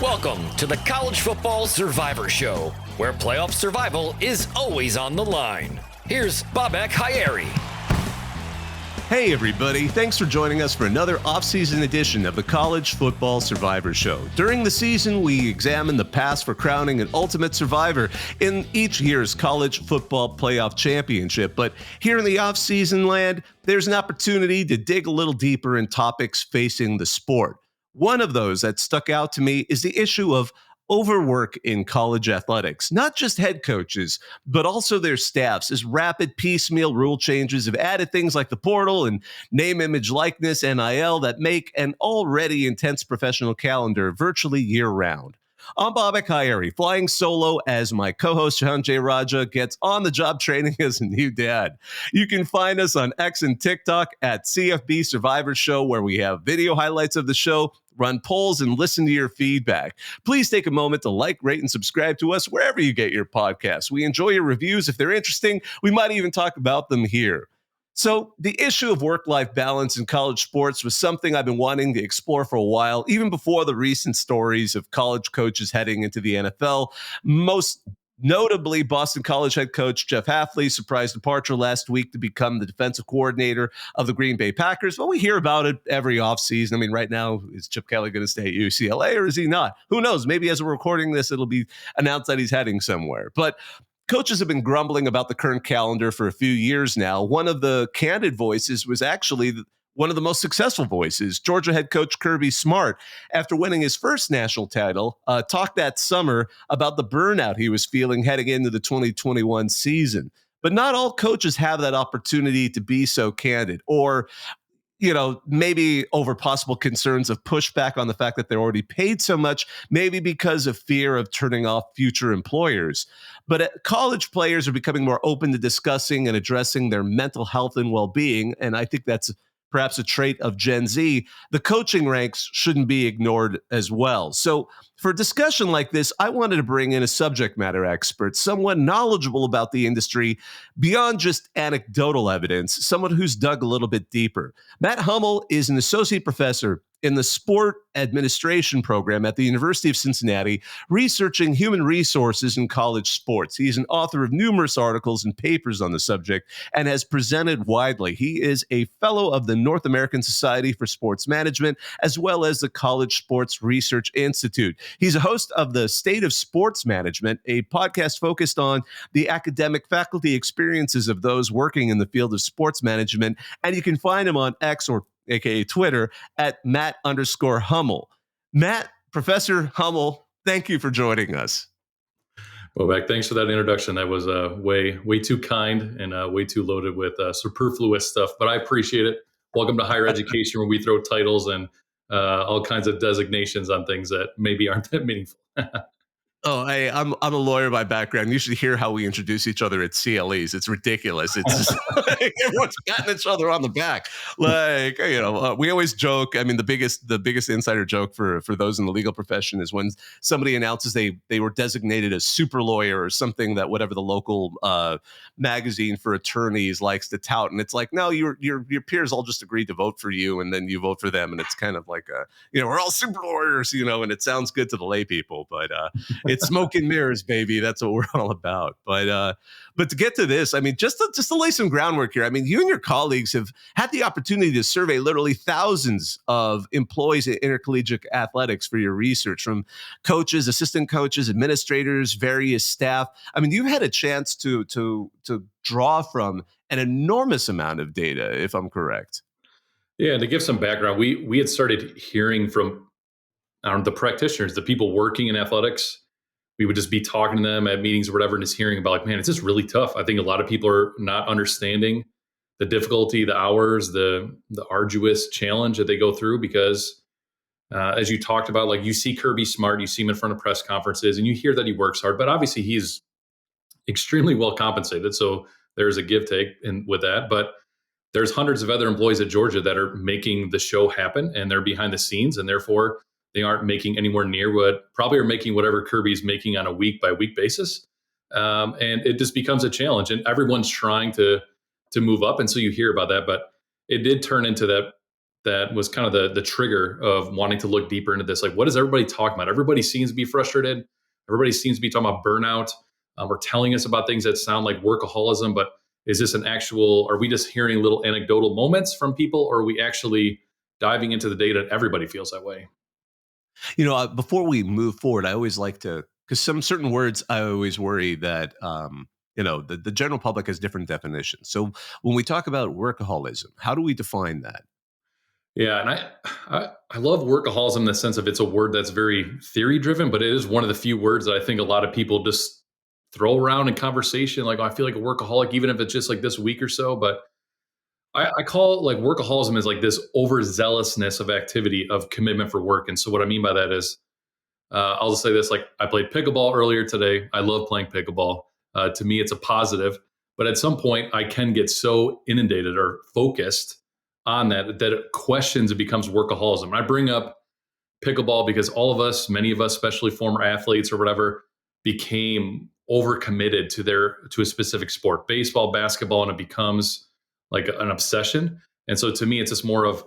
Welcome to the College Football Survivor Show, where playoff survival is always on the line. Here's Bobak Ha'Eri. Hey everybody, thanks for joining us for another off-season edition of the College Football Survivor Show. During the season, we examine the paths for crowning an ultimate survivor in each year's college football playoff championship. But here in the off-season land, there's an opportunity to dig a little deeper in topics facing the sport. One of those that stuck out to me is the issue of overwork in college athletics, not just head coaches, but also their staffs, as rapid piecemeal rule changes have added things like the portal and name, image, likeness, NIL that make an already intense professional calendar virtually year-round. I'm Bobak Ha'Eri, flying solo as my co-host Jahan J. Raja gets on-the-job training as a new dad. You can find us on X and TikTok at CFB Survivor Show, where we have video highlights of the show, run polls, and listen to your feedback. Please take a moment to like, rate, and subscribe to us wherever you get your podcasts. We enjoy your reviews. If they're interesting, we might even talk about them here. So the issue of work-life balance in college sports was something I've been wanting to explore for a while, even before the recent stories of college coaches heading into the NFL. Most notably, Boston College head coach Jeff Hafley's surprise departure last week to become the defensive coordinator of the Green Bay Packers. Well, we hear about it every offseason. I mean, right now, is Chip Kelly going to stay at UCLA or is he not? Who knows? Maybe as we're recording this, it'll be announced that he's heading somewhere. But coaches have been grumbling about the current calendar for a few years now. One of the candid voices was actually one of the most successful voices, Georgia head coach Kirby Smart, after winning his first national title, talked that summer about the burnout he was feeling heading into the 2021 season. But not all coaches have that opportunity to be so candid, or maybe over possible concerns of pushback on the fact that they're already paid so much, maybe because of fear of turning off future employers. But college players are becoming more open to discussing and addressing their mental health and well-being, and I think that's perhaps a trait of Gen Z. The coaching ranks shouldn't be ignored as well. So for a discussion like this, I wanted to bring in a subject matter expert, someone knowledgeable about the industry beyond just anecdotal evidence, someone who's dug a little bit deeper. Matt Huml is an associate professor in the sport administration program at the University of Cincinnati, researching human resources in college sports. He's an author of numerous articles and papers on the subject and has presented widely. He is a fellow of the North American Society for Sports Management, as well as the College Sports Research Institute. He's a host of the State of Sports Management, a podcast focused on the academic faculty experiences of those working in the field of sports management. And you can find him on X, or aka Twitter, at Matt_Huml. Matt, Professor Huml, thank you for joining us. Well, Beck, thanks for that introduction. That was way too kind and way too loaded with superfluous stuff, but I appreciate it. Welcome to higher education, where we throw titles and all kinds of designations on things that maybe aren't that meaningful. Oh, hey, I'm a lawyer by background. You should hear how we introduce each other at CLEs. It's ridiculous. It's just like everyone's patting each other on the back. Like, we always joke. I mean, the biggest insider joke for those in the legal profession is when somebody announces they were designated a super lawyer or something that whatever the local magazine for attorneys likes to tout, and it's like, no, your peers all just agreed to vote for you, and then you vote for them, and it's kind of like we're all super lawyers, and it sounds good to the lay people, but it's smoke and mirrors, baby. That's what we're all about. But to get to this, I mean, just to lay some groundwork here. I mean, you and your colleagues have had the opportunity to survey literally thousands of employees in intercollegiate athletics for your research, from coaches, assistant coaches, administrators, various staff. I mean, you've had a chance to draw from an enormous amount of data, if I'm correct. Yeah, and to give some background, we had started hearing from the practitioners, the people working in athletics. We would just be talking to them at meetings or whatever, and just hearing about, like, man, it's just really tough. I think a lot of people are not understanding the difficulty, the hours, the arduous challenge that they go through, because as you talked about, like, you see Kirby Smart, you see him in front of press conferences, and you hear that he works hard, but obviously he's extremely well compensated. So there's a give take with that. But there's hundreds of other employees at Georgia that are making the show happen, and they're behind the scenes, and therefore they aren't making anywhere near what probably are making whatever Kirby's making on a week by week basis. And it just becomes a challenge, and everyone's trying to move up. And so you hear about that, but it did turn into that that was kind of the trigger of wanting to look deeper into this. Like, what is everybody talking about? Everybody seems to be frustrated. Everybody seems to be talking about burnout, or telling us about things that sound like workaholism. But is this an actual? Are we just hearing little anecdotal moments from people, or are we actually diving into the data? Everybody feels that way. Before we move forward, I always like to, because some certain words I always worry that, the general public has different definitions. So when we talk about workaholism, how do we define that? Yeah, and I love workaholism in the sense of it's a word that's very theory driven, but it is one of the few words that I think a lot of people just throw around in conversation. Like, "Oh, I feel like a workaholic, even if it's just like this week or so." But I call like workaholism is like this overzealousness of activity of commitment for work. And so what I mean by that is, I'll just say this: like, I played pickleball earlier today. I love playing pickleball. To me, it's a positive. But at some point, I can get so inundated or focused on that it questions, it becomes workaholism. And I bring up pickleball because all of us, many of us, especially former athletes or whatever, became overcommitted to a specific sport, baseball, basketball, and it becomes like an obsession. And so to me, it's just more of,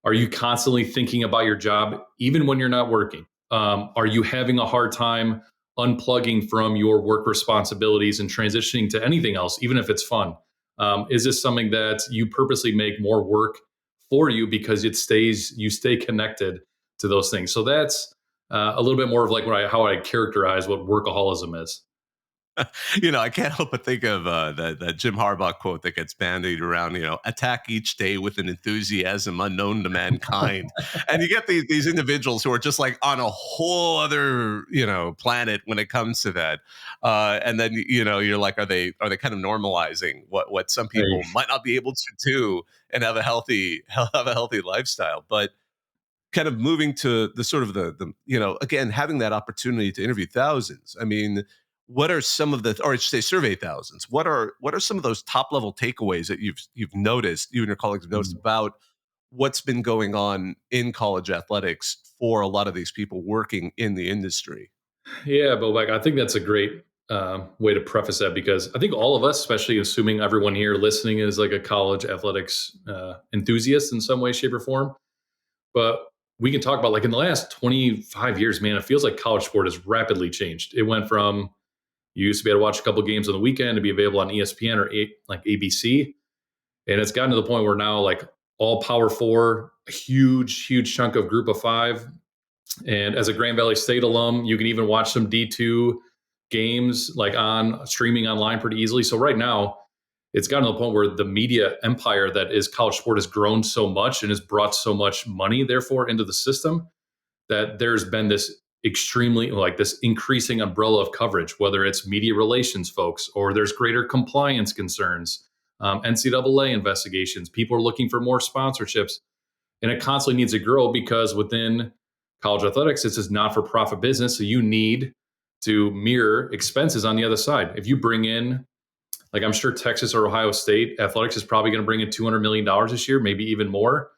are you constantly thinking about your job even when you're not working? Are you having a hard time unplugging from your work responsibilities and transitioning to anything else, even if it's fun? Is this something that you purposely make more work for you because you stay connected to those things? So that's a little bit more of like how I characterize what workaholism is. I can't help but think of that Jim Harbaugh quote that gets bandied around. Attack each day with an enthusiasm unknown to mankind, and you get these individuals who are just like on a whole other planet when it comes to that. And then you're like, are they kind of normalizing what some people Right. might not be able to do and have a healthy lifestyle, but kind of moving to the sort of again, having that opportunity to interview thousands. I mean, what are some of the, or I should say survey thousands, what are some of those top level takeaways that you've noticed, you and your colleagues have noticed about what's been going on in college athletics for a lot of these people working in the industry? Yeah, but like I think that's a great way to preface that, because I think all of us, especially assuming everyone here listening is like a college athletics enthusiast in some way, shape, or form. But we can talk about like in the last 25 years, man, it feels like college sport has rapidly changed. It went from you used to be able to watch a couple games on the weekend to be available on ESPN or like ABC, and it's gotten to the point where now like all Power Four, a huge chunk of Group of Five. And as a Grand Valley State alum, you can even watch some D2 games like on streaming online pretty easily. So right now, it's gotten to the point where the media empire that is college sport has grown so much and has brought so much money, therefore, into the system, that there's been this extremely like this increasing umbrella of coverage, whether it's media relations folks or there's greater compliance concerns, NCAA investigations. People are looking for more sponsorships, and it constantly needs to grow because within college athletics, it's just not for profit business. So you need to mirror expenses on the other side. If you bring in, like I'm sure Texas or Ohio State athletics is probably going to bring in $200 million this year, maybe even more.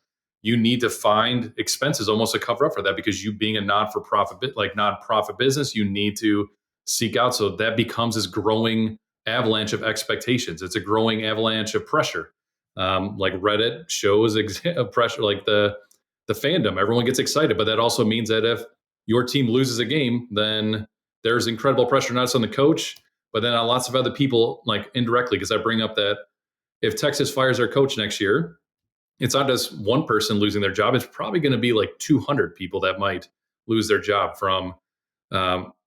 You need to find expenses almost to cover up for that, because you being a non-profit business, you need to seek out. So that becomes this growing avalanche of expectations. It's a growing avalanche of pressure. Like Reddit shows of pressure, like the fandom. Everyone gets excited, but that also means that if your team loses a game, then there's incredible pressure not just on the coach, but then on lots of other people, like indirectly. Because I bring up that if Texas fires their coach next year, it's not just one person losing their job. It's probably going to be like 200 people that might lose their job, from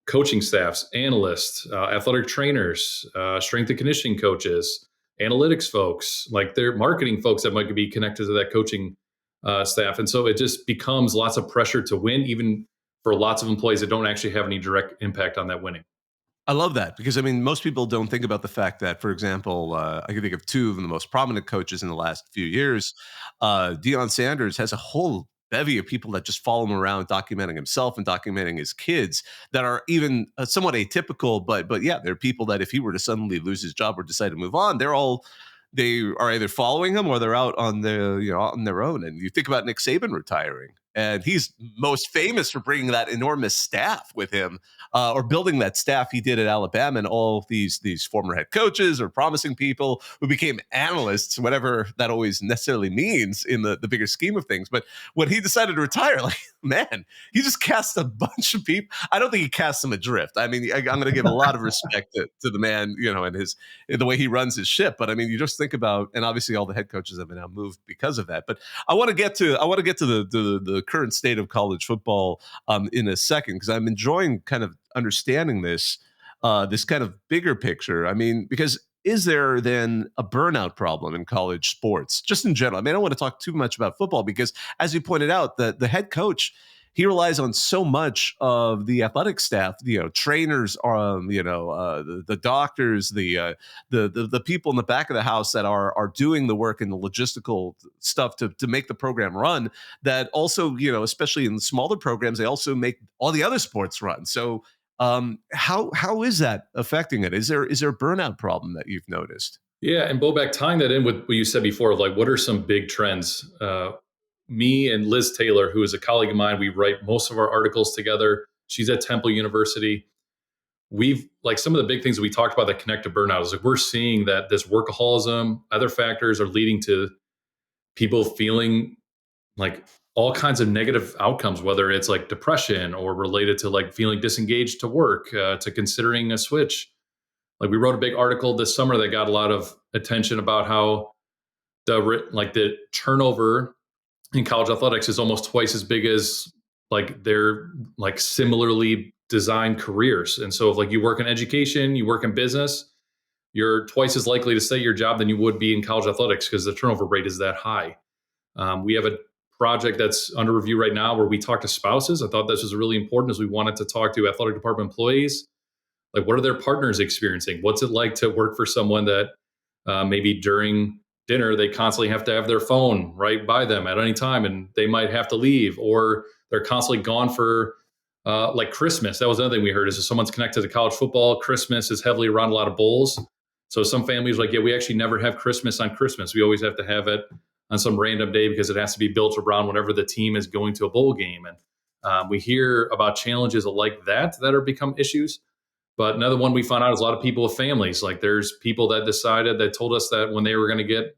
coaching staffs, analysts, athletic trainers, strength and conditioning coaches, analytics folks, like their marketing folks that might be connected to that coaching staff. And so it just becomes lots of pressure to win, even for lots of employees that don't actually have any direct impact on that winning. I love that, because I mean, most people don't think about the fact that, for example, I can think of two of the most prominent coaches in the last few years. Deion Sanders has a whole bevy of people that just follow him around, documenting himself and documenting his kids, that are even somewhat atypical. But yeah, there are people that if he were to suddenly lose his job or decide to move on, they are either following him or they're out on on their own. And you think about Nick Saban retiring. And he's most famous for bringing that enormous staff with him, or building that staff he did at Alabama, and all these former head coaches or promising people who became analysts, whatever that always necessarily means in the bigger scheme of things. But when he decided to retire, like, man, he just cast a bunch of people. I don't think he cast them adrift. I mean, I'm going to give a lot of respect to the man, and the way he runs his ship. But I mean, you just think about, and obviously all the head coaches have been now moved because of that. But I want to get to the current state of college football in a second, because I'm enjoying kind of understanding this kind of bigger picture. I mean, because is there then a burnout problem in college sports, just in general? I mean, I don't want to talk too much about football because, as you pointed out, the head coach, he relies on so much of the athletic staff, trainers, the doctors, the people in the back of the house that are doing the work and the logistical stuff to make the program run. That also, especially in the smaller programs, they also make all the other sports run. So, how is that affecting it? Is there a burnout problem that you've noticed? Yeah, and Bobak, tying that in with what you said before, of like, what are some big trends? Me and Liz Taylor, who is a colleague of mine, we write most of our articles together. She's at Temple University. We've like some of the big things that we talked about that connect to burnout is like we're seeing that this workaholism, other factors are leading to people feeling like all kinds of negative outcomes, whether it's like depression or related to like feeling disengaged to work, to considering a switch. Like we wrote a big article this summer that got a lot of attention about how the turnover in college athletics is almost twice as big as like their like similarly designed careers. And so if like you work in education, you work in business, you're twice as likely to stay at your job than you would be in college athletics because the turnover rate is that high. We have a project that's under review right now where we talk to spouses. I thought this was really important as we wanted to talk to athletic department employees. Like, what are their partners experiencing? What's it like to work for someone that maybe during dinner they constantly have to have their phone right by them at any time and they might have to leave, or they're constantly gone for like Christmas. That was another thing we heard is if someone's connected to college football, Christmas is heavily around a lot of bowls. So some families are like, yeah, we actually never have Christmas on Christmas. We always have to have it on some random day because it has to be built around whenever the team is going to a bowl game. And we hear about challenges like that are become issues. But another one we found out is a lot of people with families. Like there's people that decided that told us that when they were going to get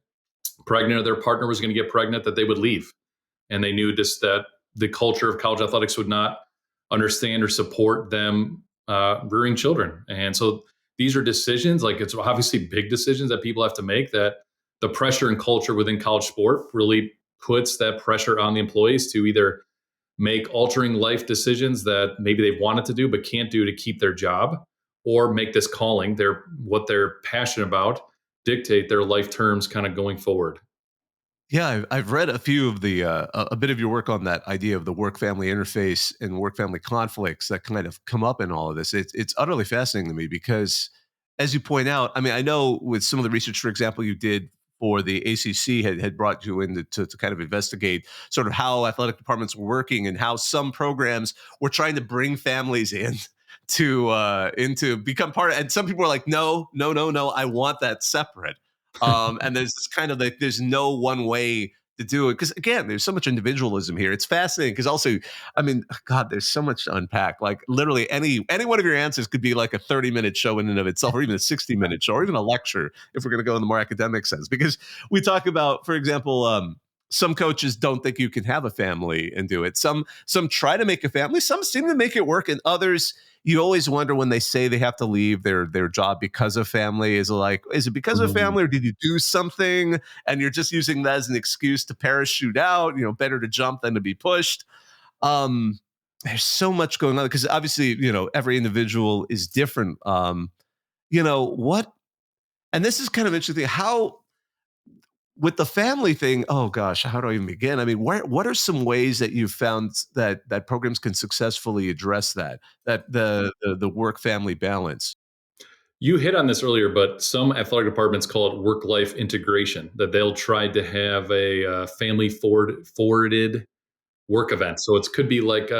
pregnant or their partner was going to get pregnant, that they would leave. And they knew just that the culture of college athletics would not understand or support them rearing children. And so these are decisions, like it's obviously big decisions that people have to make, that the pressure and culture within college sport really puts that pressure on the employees to either make altering life decisions that maybe they wanted to do but can't do to keep their job, or make this calling, what they're passionate about, dictate their life terms kind of going forward. Yeah, I've read a few of a bit of your work on that idea of the work-family interface and work-family conflicts that kind of come up in all of this. It's utterly fascinating to me because, as you point out, I mean, I know with some of the research, for example, you did for the ACC had brought you in to kind of investigate sort of how athletic departments were working and how some programs were trying to bring families in into become part of, and some people are like, no, I want that separate. And there's this kind of like, there's no one way to do it. Because again, there's so much individualism here. It's fascinating because also, I mean, God, there's so much to unpack. Like literally any one of your answers could be like a 30-minute show in and of itself, or even a 60-minute show, or even a lecture if we're going to go in the more academic sense. Because we talk about, for example, some coaches don't think you can have a family and do it. Some try to make a family. Some seem to make it work, and others, you always wonder when they say they have to leave their job because of family. Is it because of family, or did you do something and you're just using that as an excuse to parachute out? Better to jump than to be pushed. There's so much going on because obviously, every individual is different. What? And this is kind of interesting. How with the family thing? Oh gosh, how do I even begin? I mean, what are some ways that you've found that programs can successfully address that the work family balance? You hit on this earlier, but some athletic departments call it work-life integration, that they'll try to have a family forwarded work event. So it could be like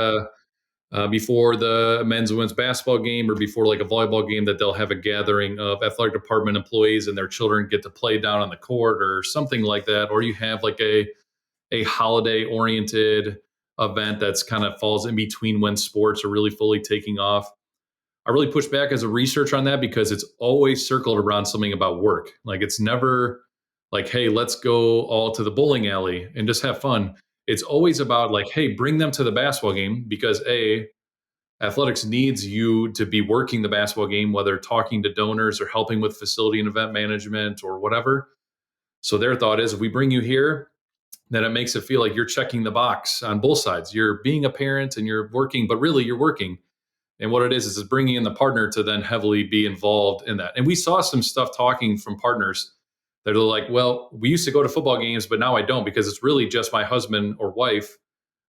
before the men's and women's basketball game or before like a volleyball game, that they'll have a gathering of athletic department employees and their children get to play down on the court or something like that. Or you have like a holiday oriented event that's kind of falls in between when sports are really fully taking off. I really push back as a researcher on that because it's always circled around something about work. Like it's never like, hey, let's go all to the bowling alley and just have fun. It's always about like, hey, bring them to the basketball game because athletics needs you to be working the basketball game, whether talking to donors or helping with facility and event management or whatever. So their thought is if we bring you here, then it makes it feel like you're checking the box on both sides. You're being a parent and you're working, but really you're working. And what it is it's bringing in the partner to then heavily be involved in that. And we saw some stuff talking from partners that are like, well, we used to go to football games, but now I don't because it's really just my husband or wife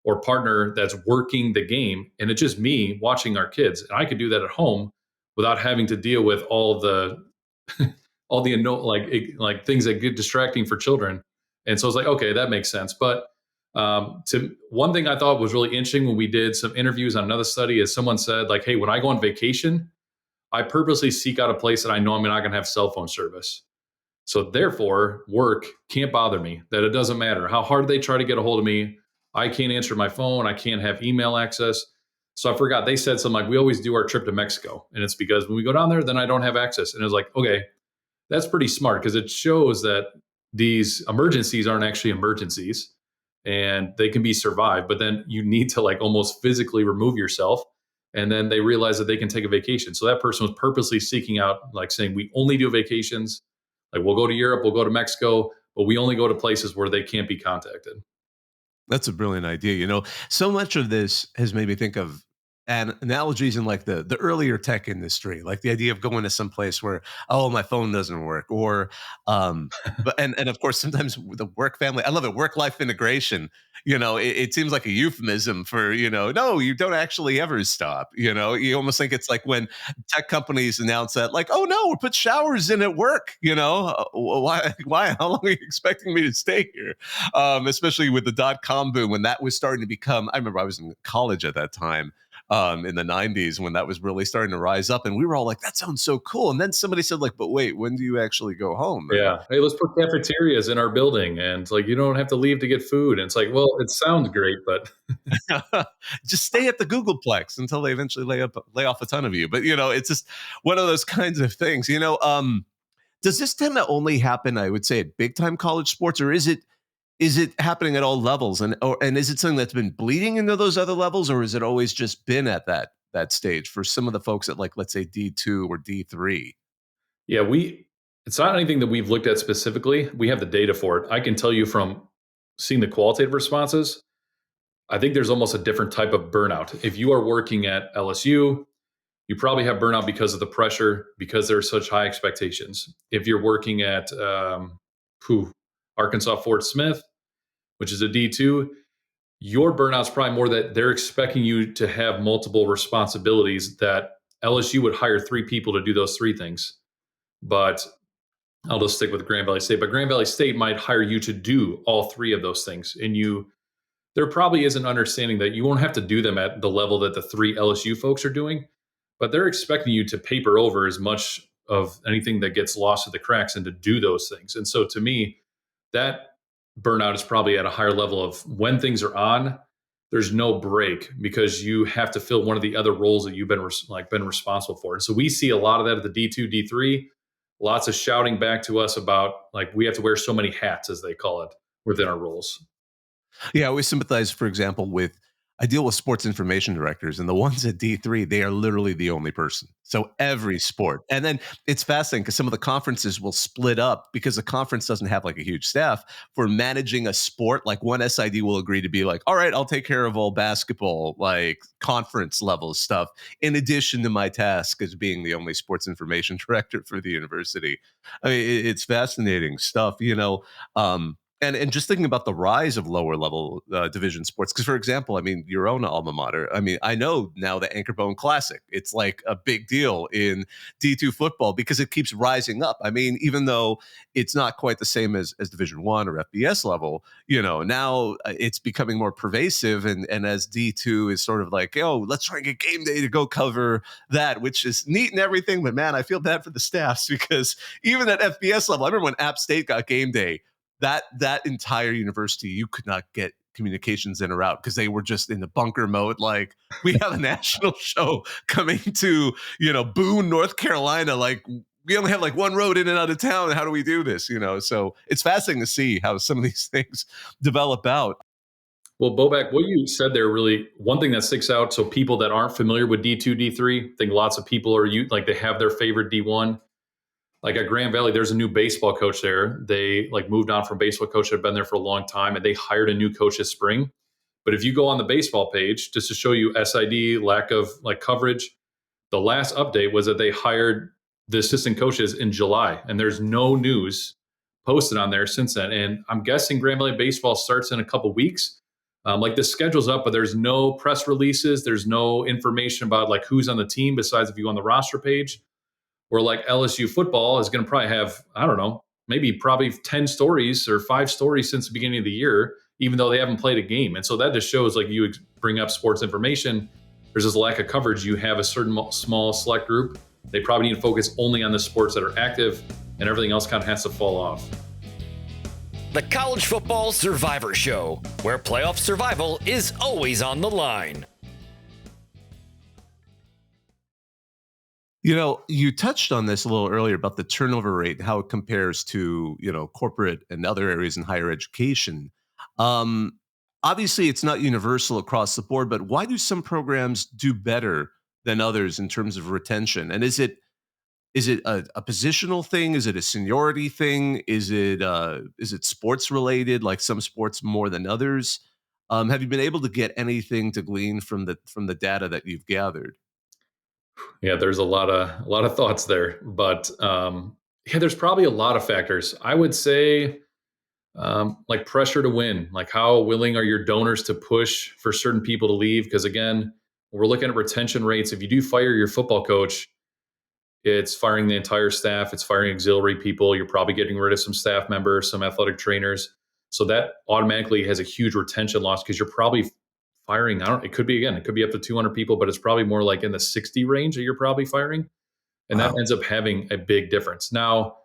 or partner that's working the game. And it's just me watching our kids. And I could do that at home without having to deal with all the like things that get distracting for children. And so it's like, okay, that makes sense. But to one thing I thought was really interesting when we did some interviews on another study is someone said like, hey, when I go on vacation, I purposely seek out a place that I know I'm not going to have cell phone service. So therefore, work can't bother me, that it doesn't matter how hard they try to get a hold of me. I can't answer my phone. I can't have email access. So I forgot they said something like, we always do our trip to Mexico. And it's because when we go down there, then I don't have access. And it was like, okay, that's pretty smart because it shows that these emergencies aren't actually emergencies and they can be survived. But then you need to like almost physically remove yourself. And then they realize that they can take a vacation. So that person was purposely seeking out, like saying, we only do vacations. Like we'll go to Europe, we'll go to Mexico, but we only go to places where they can't be contacted. That's a brilliant idea. So much of this has made me think of analogies in like the earlier tech industry, like the idea of going to some place where, oh, my phone doesn't work, or but and of course sometimes the work family. I love it. Work life integration. It seems like a euphemism for no, you don't actually ever stop. You almost think it's like when tech companies announce that, like, oh no, we put showers in at work. Why? How long are you expecting me to stay here? Especially with the .com boom when that was starting to become. I remember I was in college at that time in the 90s when that was really starting to rise up. And we were all like, that sounds so cool. And then somebody said, like, but wait, when do you actually go home? Yeah. Hey, let's put cafeterias in our building. And like, you don't have to leave to get food. And it's like, well, it sounds great, but just stay at the Googleplex until they eventually lay off a ton of you. But, it's just one of those kinds of things, does this tend to only happen, I would say, at big time college sports, or is it happening at all levels? And is it something that's been bleeding into those other levels, or has it always just been at that stage for some of the folks at, like, let's say D2 or D3? yeah, it's not anything that we've looked at specifically. We have the data for it. I can tell you from seeing the qualitative responses, I think there's almost a different type of burnout. If you are working at LSU, you probably have burnout because of the pressure, because there's such high expectations. If you're working at Arkansas Fort Smith, which is a D2, your burnout's probably more that they're expecting you to have multiple responsibilities that LSU would hire 3 people to do those 3 things. But I'll just stick with Grand Valley State. But Grand Valley State might hire you to do all 3 of those things. And there probably is an understanding that you won't have to do them at the level that the 3 LSU folks are doing, but they're expecting you to paper over as much of anything that gets lost to the cracks and to do those things. And so to me, that burnout is probably at a higher level of when things are on, there's no break because you have to fill one of the other roles that you've been responsible for. And so we see a lot of that at the D2, D3, lots of shouting back to us about like we have to wear so many hats, as they call it, within our roles. Yeah, I always sympathize, for example, I deal with sports information directors, and the ones at D3, they are literally the only person. So every sport. And then it's fascinating because some of the conferences will split up because the conference doesn't have like a huge staff for managing a sport. Like one SID will agree to be like, all right, I'll take care of all basketball, like conference level stuff, in addition to my task as being the only sports information director for the university. I mean, it's fascinating stuff, And just thinking about the rise of lower level division sports, because, for example, I mean, your own alma mater, I mean, I know now the Anchorbone Classic, it's like a big deal in D2 football because it keeps rising up. I mean, even though it's not quite the same as Division One or FBS level, now it's becoming more pervasive. And as D2 is sort of like, oh, let's try and get game day to go cover that, which is neat and everything. But man, I feel bad for the staffs because even at FBS level, I remember when App State got game day, that entire university, you could not get communications in or out because they were just in the bunker mode. Like, we have a national show coming to, Boone, North Carolina. Like, we only have like one road in and out of town. How do we do this? So it's fascinating to see how some of these things develop out. Well, Bobak, what you said there really, one thing that sticks out. So people that aren't familiar with D2, D3, I think lots of people like they have their favorite D1. Like at Grand Valley, there's a new baseball coach there. They like moved on from baseball coach that had been there for a long time, and they hired a new coach this spring. But if you go on the baseball page, just to show you SID, lack of like coverage, the last update was that they hired the assistant coaches in July, and there's no news posted on there since then. And I'm guessing Grand Valley baseball starts in a couple weeks. Like the schedule's up, but there's no press releases. There's no information about like who's on the team besides if you go on the roster page. Or like LSU football is going to probably have, I don't know, probably 10 stories or 5 stories since the beginning of the year, even though they haven't played a game. And so that just shows, like, you bring up sports information, there's this lack of coverage. You have a certain small select group. They probably need to focus only on the sports that are active, and everything else kind of has to fall off. The College Football Survivor Show, where playoff survival is always on the line. You touched on this a little earlier about the turnover rate, how it compares to, corporate and other areas in higher education. Obviously, it's not universal across the board, but why do some programs do better than others in terms of retention? And is it a positional thing? Is it a seniority thing? Is it sports related, like some sports more than others? Have you been able to get anything to glean from the data that you've gathered? Yeah, there's a lot of thoughts there, but yeah, there's probably a lot of factors. I would say, like pressure to win, like how willing are your donors to push for certain people to leave? Because again, we're looking at retention rates. If you do fire your football coach, it's firing the entire staff. It's firing auxiliary people. You're probably getting rid of some staff members, some athletic trainers. So that automatically has a huge retention loss because you're probably firing. It could be up to 200 people, but it's probably more like in the 60 range that you're probably firing. And that ends up having a big difference. Now,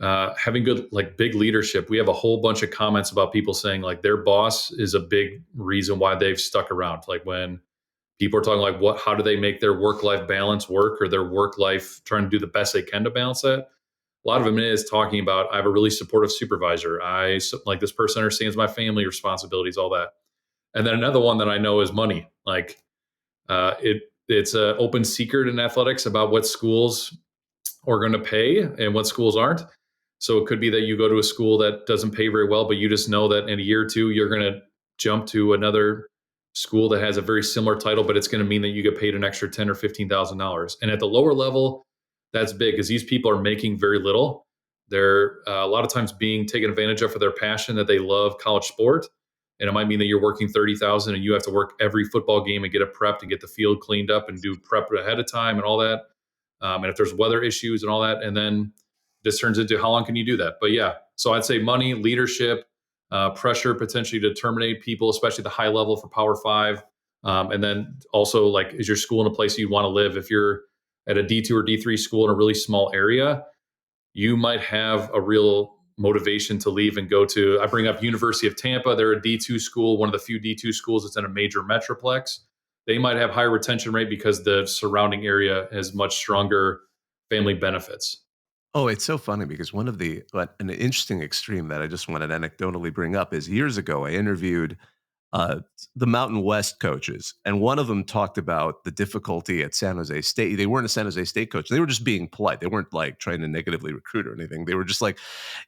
having good, like big leadership, we have a whole bunch of comments about people saying like their boss is a big reason why they've stuck around. Like when people are talking like how do they make their work-life balance work, or their work life, trying to do the best they can to balance that. A lot of them is talking about, I have a really supportive supervisor. I like this person understands my family responsibilities, all that. And then another one that I know is money. Like it's an open secret in athletics about what schools are going to pay and what schools aren't. So it could be that you go to a school that doesn't pay very well, but you just know that in a year or two, you're going to jump to another school that has a very similar title, but it's going to mean that you get paid an extra $10,000 or $15,000. And at the lower level, that's big because these people are making very little. They're a lot of times being taken advantage of for their passion that they love college sport. And it might mean that you're working 30,000 and you have to work every football game and get it prepped and get the field cleaned up and do prep ahead of time and all that. And if there's weather issues and all that, and then this turns into how long can you do that? But yeah, so I'd say money, leadership, pressure potentially to terminate people, especially the high level for Power Five. And then also, like, is your school in a place you want to live? If you're at a D2 or D3 school in a really small area, you might have a real motivation to leave and go to, I bring up University of Tampa. They're a D2 school, one of the few D2 schools that's in a major metroplex. They might have higher retention rate because the surrounding area has much stronger family benefits. Oh, it's so funny because an interesting extreme that I just wanted to anecdotally bring up is years ago, I interviewed the Mountain West coaches, and one of them talked about the difficulty at San Jose State. They weren't a San Jose State coach. They were just being polite. They weren't like trying to negatively recruit or anything. They were just like,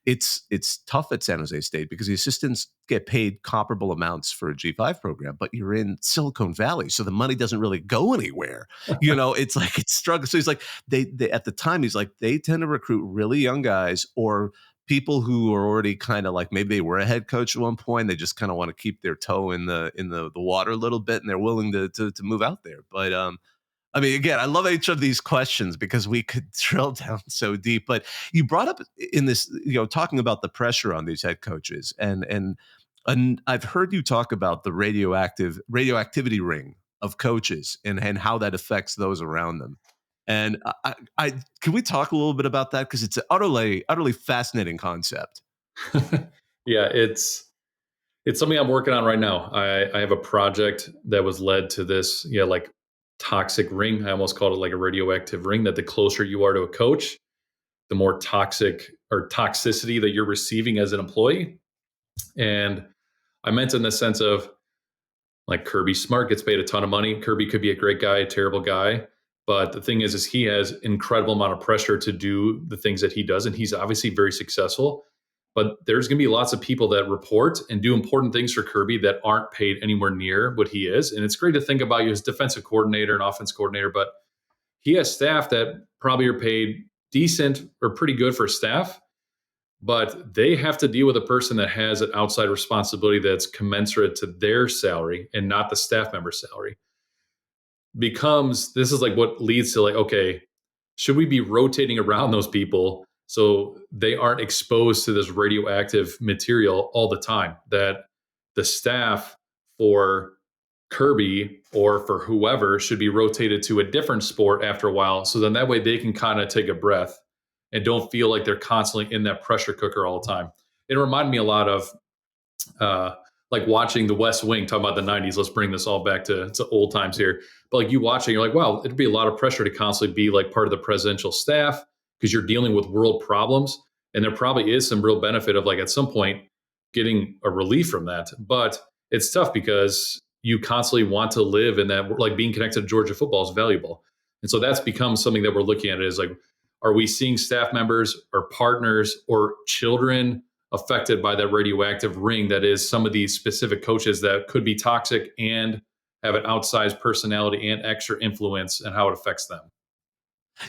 it's tough at San Jose State because the assistants get paid comparable amounts for a G5 program, but you're in Silicon Valley, so the money doesn't really go anywhere. It's like it's struggling. So he's like, they at the time, he's like, they tend to recruit really young guys or people who are already kind of like, maybe they were a head coach at one point. They just kind of want to keep their toe in the water a little bit, and they're willing to move out there. But I mean, again, I love each of these questions because we could drill down so deep. But you brought up in this, talking about the pressure on these head coaches, and I've heard you talk about the radioactivity ring of coaches and how that affects those around them. And I can we talk a little bit about that, because it's an utterly fascinating concept. Yeah, it's It's something I'm working on right now. I have a project that was led to this, like toxic ring. I almost called it like a radioactive ring, that the closer you are to a coach, the more toxic or toxicity that you're receiving as an employee. And I meant in the sense of, like, Kirby Smart gets paid a ton of money. Kirby could be a great guy, a terrible guy. But the thing is he has incredible amount of pressure to do the things that he does. And he's obviously very successful. But there's going to be lots of people that report and do important things for Kirby that aren't paid anywhere near what he is. And it's great to think about you as defensive coordinator and offense coordinator, but he has staff that probably are paid decent or pretty good for staff, but they have to deal with a person that has an outside responsibility that's commensurate to their salary and not the staff member's salary. This is like what leads to, like, okay, should we be rotating around those people so they aren't exposed to this radioactive material all the time, that the staff for Kirby or for whoever should be rotated to a different sport after a while, so then that way they can kind of take a breath and don't feel like they're constantly in that pressure cooker all the time. It reminded me a lot of like watching The West Wing, talking about the 90s. Let's bring this all back to old times here. But like you watching, you're like, wow, it'd be a lot of pressure to constantly be like part of the presidential staff because you're dealing with world problems. And there probably is some real benefit of, like, at some point getting a relief from that. But it's tough because you constantly want to live in that, like, being connected to Georgia football is valuable. And so that's become something that we're looking at, is like, are we seeing staff members or partners or children affected by that radioactive ring that is some of these specific coaches that could be toxic and have an outsized personality and extra influence and how it affects them?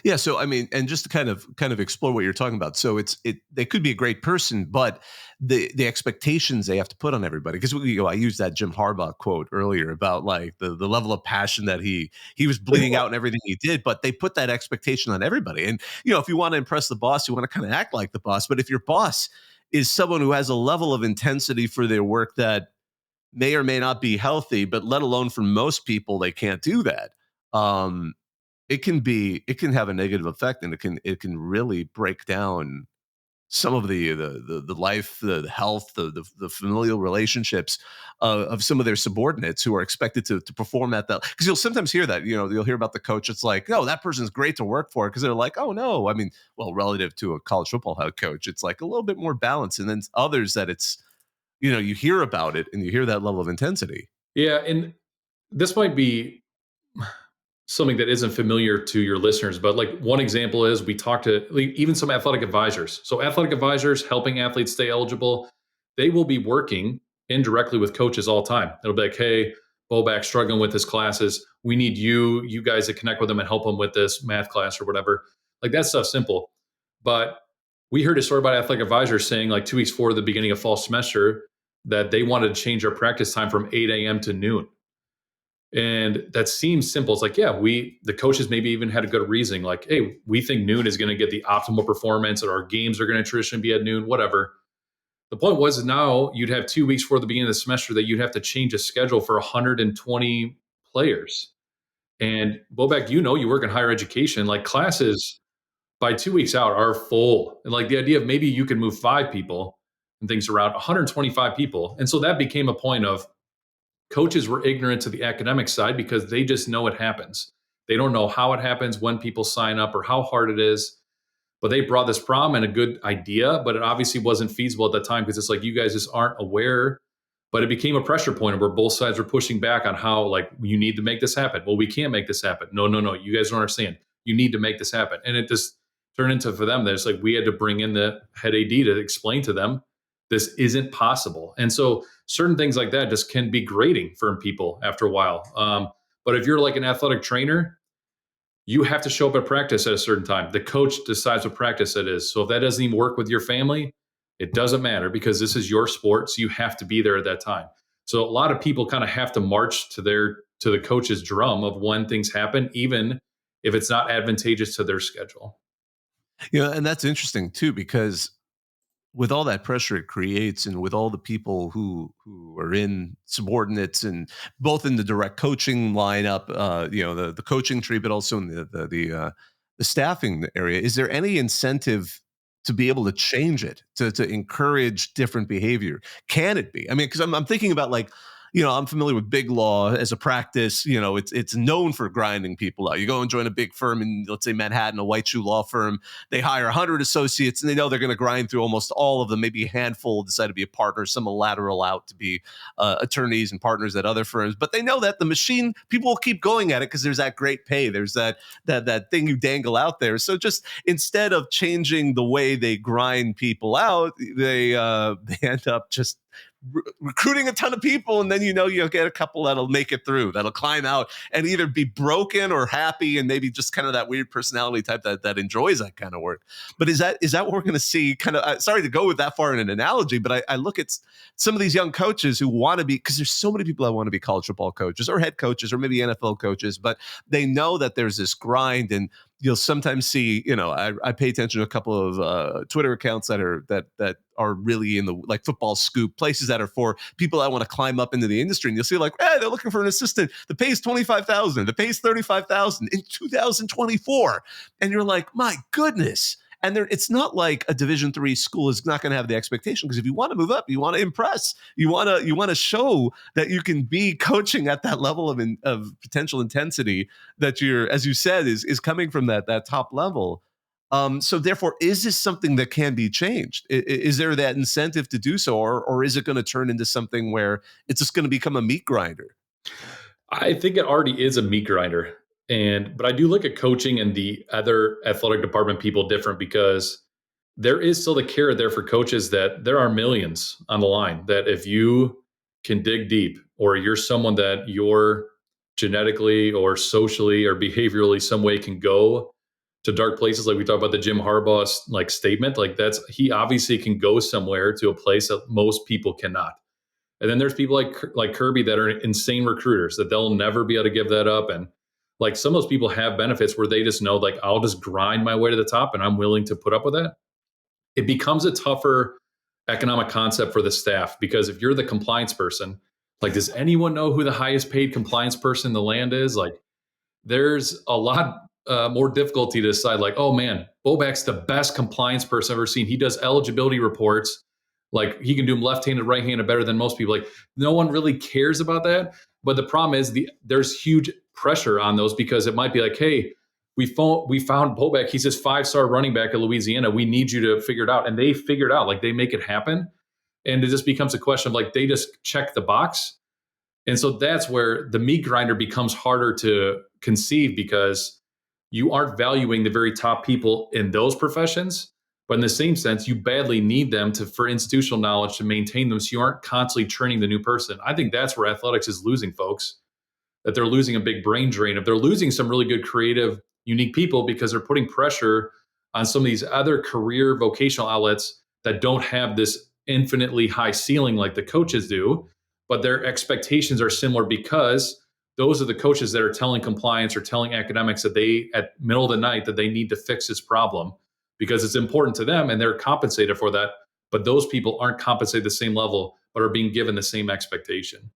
Yeah, so I mean, and just to kind of explore what you're talking about. So they could be a great person, but the expectations they have to put on everybody. Because I used that Jim Harbaugh quote earlier about, like, the level of passion that he was bleeding out in everything he did, but they put that expectation on everybody. And if you want to impress the boss, you want to kind of act like the boss. But if your boss is someone who has a level of intensity for their work that may or may not be healthy, but let alone for most people, they can't do that. It can have a negative effect, and it can really break down some of the life, the health, the familial relationships of some of their subordinates who are expected to perform at that. Because you'll sometimes hear that, you'll hear about the coach. It's like, oh, that person's great to work for, because they're like, oh no, I mean, well, relative to a college football head coach, it's like a little bit more balance, and then others that it's, you hear about it and you hear that level of intensity. Yeah. And this might be something that isn't familiar to your listeners, but like one example is we talk to, like, even some athletic advisors. So athletic advisors helping athletes stay eligible, they will be working indirectly with coaches all the time. It'll be like, hey, Bobak struggling with his classes. We need you guys to connect with him and help him with this math class or whatever. Like, that stuff's simple. But we heard a story about athletic advisors saying, like, 2 weeks before the beginning of fall semester, that they wanted to change their practice time from 8 a.m. to noon. And that seems simple. It's like, yeah, the coaches maybe even had a good reasoning, like, hey, we think noon is going to get the optimal performance, or our games are going to traditionally be at noon, whatever. The point was, now you'd have 2 weeks before the beginning of the semester that you'd have to change a schedule for 120 players. And Bobak, you work in higher education, like, classes by 2 weeks out are full. And like, the idea of maybe you could move 5 people and things around 125 people. And so that became a point of, coaches were ignorant to the academic side because they just know it happens. They don't know how it happens, when people sign up, or how hard it is. But they brought this problem and a good idea, but it obviously wasn't feasible at the time, because it's like, you guys just aren't aware. But it became a pressure point where both sides were pushing back on how, like, you need to make this happen. Well, we can't make this happen. No, you guys don't understand. You need to make this happen. And it just turned into, for them, there's like, we had to bring in the head AD to explain to them this isn't possible. And so certain things like that just can be grating for people after a while. But if you're like an athletic trainer, you have to show up at practice at a certain time. The coach decides what practice it is. So if that doesn't even work with your family, it doesn't matter, because this is your sport. So you have to be there at that time. So a lot of people kind of have to march to the coach's drum of when things happen, even if it's not advantageous to their schedule. And that's interesting too, because with all that pressure it creates, and with all the people who are in subordinates, and both in the direct coaching lineup, the coaching tree, but also in the staffing area, is there any incentive to be able to change it, to encourage different behavior? Can it be? I mean, because I'm thinking about like, I'm familiar with big law as a practice. It's known for grinding people out. You go and join a big firm in, let's say, Manhattan, a white shoe law firm. They hire 100 associates, and they know they're going to grind through almost all of them. Maybe a handful decide to be a partner. Some will lateral out to be attorneys and partners at other firms. But they know that the machine, people will keep going at it because there's that great pay. There's that thing you dangle out there. So just instead of changing the way they grind people out, they end up just recruiting a ton of people, and then you'll get a couple that'll make it through, that'll climb out and either be broken or happy, and maybe just kind of that weird personality type that enjoys that kind of work. But is that what we're going to see? Kind of sorry to go with that far in an analogy, but I look at some of these young coaches who want to be, because there's so many people that want to be college football coaches or head coaches or maybe NFL coaches, but they know that there's this grind, and you'll sometimes see, I pay attention to a couple of Twitter accounts that are really in the like football scoop, places that are for people that want to climb up into the industry. And you'll see like, hey, they're looking for an assistant. The pay is $25,000. The pay is $35,000 in 2024. And you're like, my goodness. And it's not like a Division III school is not going to have the expectation, because if you want to move up, you want to impress, you want to show that you can be coaching at that level of potential intensity that you're, as you said, is coming from that top level. So therefore, is this something that can be changed? Is there that incentive to do so, or is it going to turn into something where it's just going to become a meat grinder? I think it already is a meat grinder. But I do look at coaching and the other athletic department people different, because there is still the carrot there for coaches that there are millions on the line, that if you can dig deep, or you're someone that you're genetically or socially or behaviorally some way can go to dark places, like we talk about the Jim Harbaugh like statement, like he obviously can go somewhere to a place that most people cannot. And then there's people like Kirby that are insane recruiters that they'll never be able to give that up. And like some of those people have benefits where they just know, like, I'll just grind my way to the top and I'm willing to put up with that. It becomes a tougher economic concept for the staff, because if you're the compliance person, like, does anyone know who the highest paid compliance person in the land is? Like, there's a lot more difficulty to decide, like, oh man, Bobak's the best compliance person I've ever seen. He does eligibility reports. Like, he can do them left-handed, right-handed better than most people. Like, no one really cares about that. But the problem is there's huge pressure on those, because it might be like, hey, we found Bobak. He's this 5-star running back at Louisiana. We need you to figure it out. And they figure it out. Like, they make it happen. And it just becomes a question of like, they just check the box. And so that's where the meat grinder becomes harder to conceive, because you aren't valuing the very top people in those professions. But in the same sense, you badly need them for institutional knowledge to maintain them, so you aren't constantly training the new person. I think that's where athletics is losing folks, that they're losing a big brain drain. If they're losing some really good, creative, unique people, because they're putting pressure on some of these other career vocational outlets that don't have this infinitely high ceiling like the coaches do, but their expectations are similar, because those are the coaches that are telling compliance or telling academics that they, at middle of the night, that they need to fix this problem because it's important to them and they're compensated for that. But those people aren't compensated the same level, but are being given the same expectation.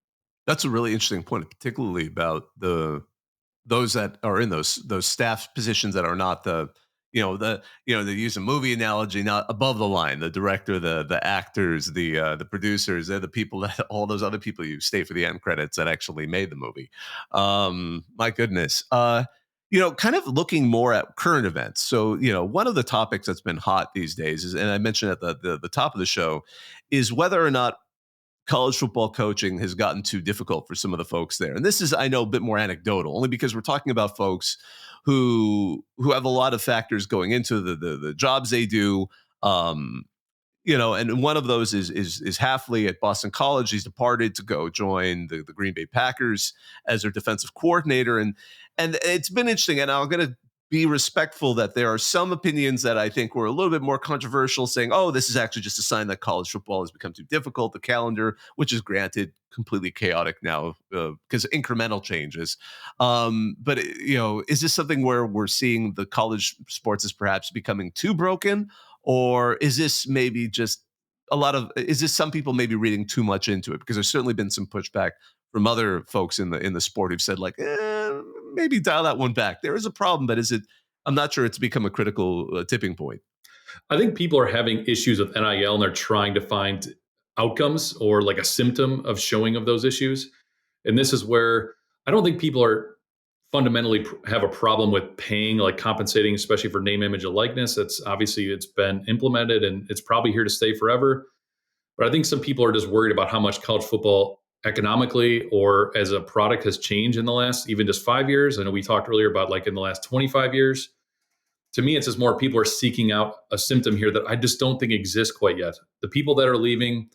That's a really interesting point, particularly about those that are in those staff positions that are not they use a movie analogy, not above the line, the director, the actors, the producers, they're the people that all those other people you stay for the end credits that actually made the movie. My goodness. Kind of looking more at current events. So, one of the topics that's been hot these days is, and I mentioned at the top of the show, is whether or not college football coaching has gotten too difficult for some of the folks there. And this is, I know, a bit more anecdotal, only because we're talking about folks who have a lot of factors going into the jobs they do. And one of those is Hafley at Boston College. He's departed to go join the Green Bay Packers as their defensive coordinator. And it's been interesting. And I'm going to be respectful that there are some opinions that I think were a little bit more controversial, saying, oh, this is actually just a sign that college football has become too difficult, the calendar, which is granted completely chaotic now because incremental changes. But is this something where we're seeing the college sports is perhaps becoming too broken? Or is this maybe just is this some people maybe reading too much into it? Because there's certainly been some pushback from other folks in the sport who've said, like, maybe dial that one back. There is a problem, but I'm not sure it's become a critical tipping point. I think people are having issues with NIL and they're trying to find outcomes or like a symptom of showing of those issues. And this is where I don't think people are fundamentally have a problem with paying, like compensating, especially for name, image, and likeness. That's obviously it's been implemented and it's probably here to stay forever. But I think some people are just worried about how much college football economically or as a product has changed in the last even just 5 years. I know we talked earlier about like in the last 25 years. To me, it's just more people are seeking out a symptom here that I just don't think exists quite yet. The people that are leaving,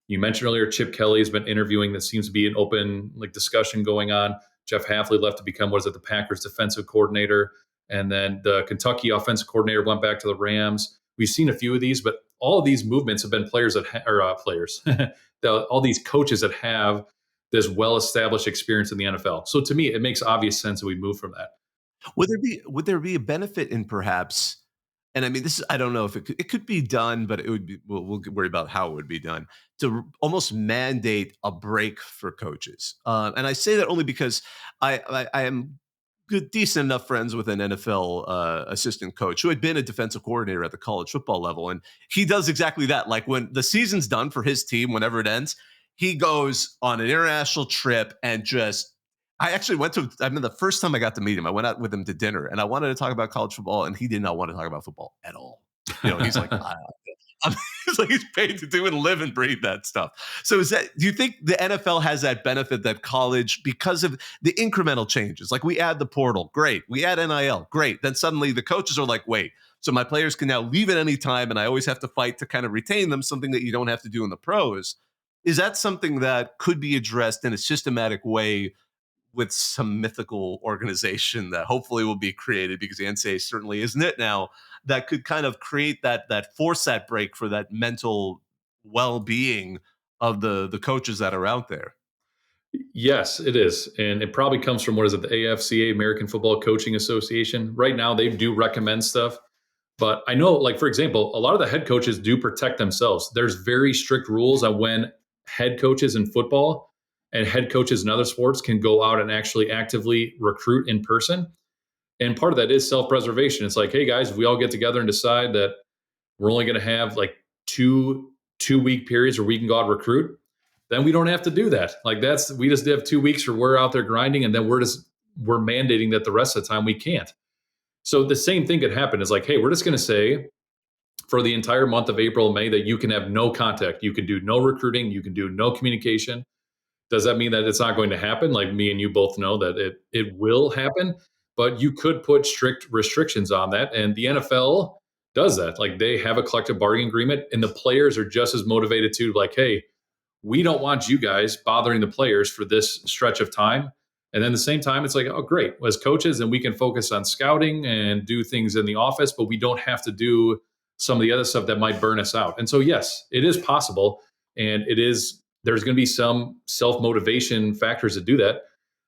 you mentioned earlier, Chip Kelly has been interviewing. That seems to be an open like discussion going on. Jeff Hafley left to become, what is it, the Packers defensive coordinator. And then the Kentucky offensive coordinator went back to the Rams. We've seen a few of these, but all of these movements have been players that players, all these coaches that have this well-established experience in the NFL. So to me, it makes obvious sense that we move from that. Would there be a benefit in perhaps, and I mean, this is, I don't know if it could be done, but it would be, we'll worry about how it would be done, to almost mandate a break for coaches. And I say that only because I am good, decent enough friends with an NFL assistant coach who had been a defensive coordinator at the college football level. And he does exactly that. Like when the season's done for his team, whenever it ends, he goes on an international trip and just, I actually the first time I got to meet him, I went out with him to dinner and I wanted to talk about college football and he did not want to talk about football at all. He's like, he's like, he's paid to do and live and breathe that stuff. So do you think the NFL has that benefit that college, because of the incremental changes, like we add the portal, great. We add NIL, great. Then suddenly the coaches are like, wait, so my players can now leave at any time and I always have to fight to kind of retain them, something that you don't have to do in the pros. Is that something that could be addressed in a systematic way with some mythical organization that hopefully will be created, because the NCAA certainly isn't it now, that could kind of create that force that break for that mental well-being of the coaches that are out there? Yes, it is. And it probably comes from, what is it, the AFCA, American Football Coaching Association. Right now, they do recommend stuff. But I know, like, for example, a lot of the head coaches do protect themselves. There's very strict rules on when head coaches in football and head coaches in other sports can go out and actually actively recruit in person. And part of that is self-preservation. It's like, hey guys, if we all get together and decide that we're only going to have like two-week periods where we can go out and recruit, then we don't have to do that. Like we just have 2 weeks where we're out there grinding, and then we're mandating that the rest of the time we can't. So the same thing could happen. Is like, hey, we're just going to say for the entire month of April and May that you can have no contact. You can do no recruiting. You can do no communication. Does that mean that it's not going to happen? Like me and you both know that it will happen, but you could put strict restrictions on that. And the NFL does that. Like they have a collective bargaining agreement, and the players are just as motivated to, like, hey, we don't want you guys bothering the players for this stretch of time. And then at the same time, it's like, oh, great. As coaches, then we can focus on scouting and do things in the office, but we don't have to do some of the other stuff that might burn us out. And so, yes, it is possible. And there's going to be some self-motivation factors that do that.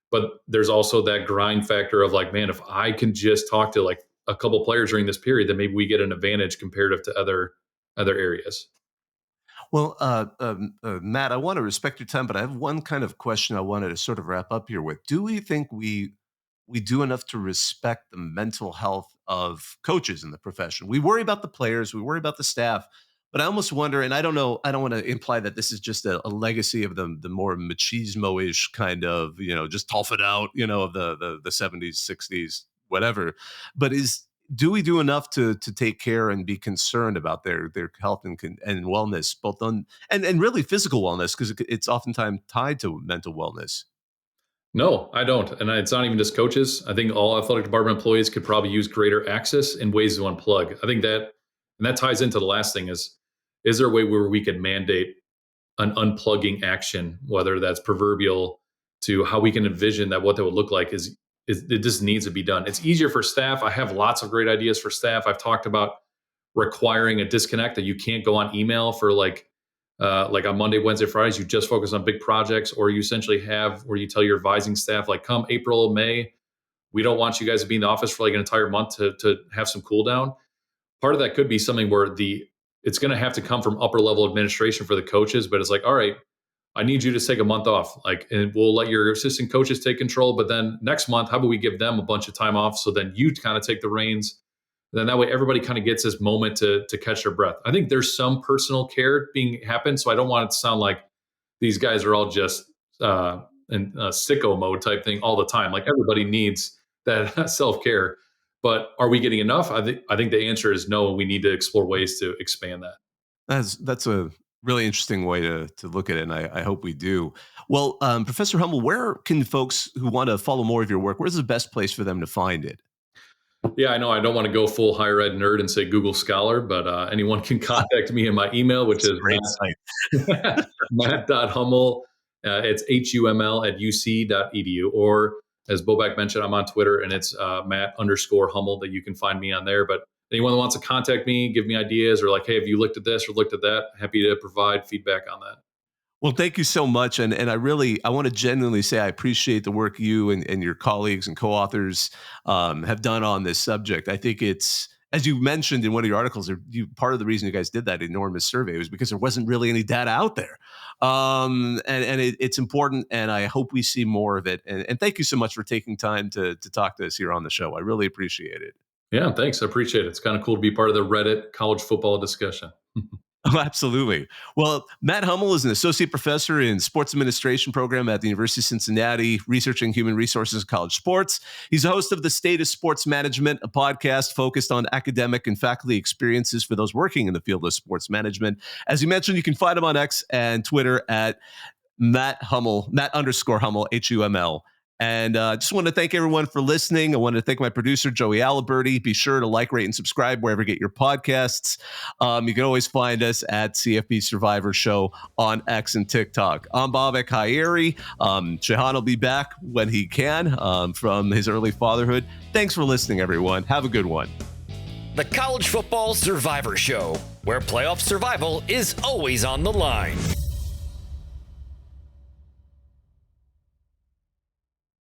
But there's also that grind factor of like, man, if I can just talk to like a couple players during this period, then maybe we get an advantage comparative to other areas. Well, Matt, I want to respect your time, but I have one kind of question I wanted to sort of wrap up here with. Do we think we do enough to respect the mental health of coaches in the profession? We worry about the players, we worry about the staff, but I almost wonder, and I don't know, I don't want to imply that this is just a legacy of the more machismo-ish kind of, just tough it out, of the 70s, 60s, whatever. But do we do enough to take care and be concerned about their health and wellness, both on and really physical wellness, because it's oftentimes tied to mental wellness? No, I don't. And it's not even just coaches. I think all athletic department employees could probably use greater access and ways to unplug. I think that ties into the last thing is there a way where we could mandate an unplugging action, whether that's proverbial to how we can envision that what that would look like is it just needs to be done. It's easier for staff. I have lots of great ideas for staff. I've talked about requiring a disconnect that you can't go on email for like on Monday, Wednesday, Fridays, you just focus on big projects, or you essentially have where you tell your advising staff, like, come April, May, we don't want you guys to be in the office for like an entire month to have some cool down. Part of that could be something where it's going to have to come from upper level administration for the coaches, but it's like, all right, I need you to take a month off, and we'll let your assistant coaches take control. But then next month, how about we give them a bunch of time off? So then you kind of take the reins. Then that way everybody kind of gets this moment to catch their breath. I think there's some personal care being happen. So I don't want it to sound like these guys are all just in sicko mode type thing all the time. Like everybody needs that self-care, but are we getting enough? I think the answer is no. We need to explore ways to expand that. That's a really interesting way to look at it, and I hope we do. Well, Professor Huml, where can folks who want to follow more of your work, where's the best place for them to find it? Yeah, I know I don't want to go full higher ed nerd and say Google Scholar, but anyone can contact me in my email, which is great site. Matt.Huml. It's HUML at UC.edu. Or as Bobak mentioned, I'm on Twitter and it's Matt_Huml that you can find me on there. But anyone that wants to contact me, give me ideas or like, hey, have you looked at this or looked at that? Happy to provide feedback on that. Well, thank you so much. And I want to genuinely say I appreciate the work you and your colleagues and co-authors have done on this subject. I think it's, as you mentioned in one of your articles, part of the reason you guys did that enormous survey was because there wasn't really any data out there. It's important, and I hope we see more of it. And thank you so much for taking time to talk to us here on the show. I really appreciate it. Yeah, thanks. I appreciate it. It's kind of cool to be part of the Reddit college football discussion. Oh, absolutely. Well, Matt Huml is an associate professor in sports administration program at the University of Cincinnati, researching human resources in college sports. He's a host of The State of Sports Management, a podcast focused on academic and faculty experiences for those working in the field of sports management. As you mentioned, you can find him on X and Twitter at Matt_Huml, HUML. And I just want to thank everyone for listening. I want to thank my producer, Joey Aliberti. Be sure to like, rate, and subscribe wherever you get your podcasts. You can always find us at CFB Survivor Show on X and TikTok. I'm Bobak Ha'Eri. Shahan will be back when he can from his early fatherhood. Thanks for listening, everyone. Have a good one. The College Football Survivor Show, where playoff survival is always on the line.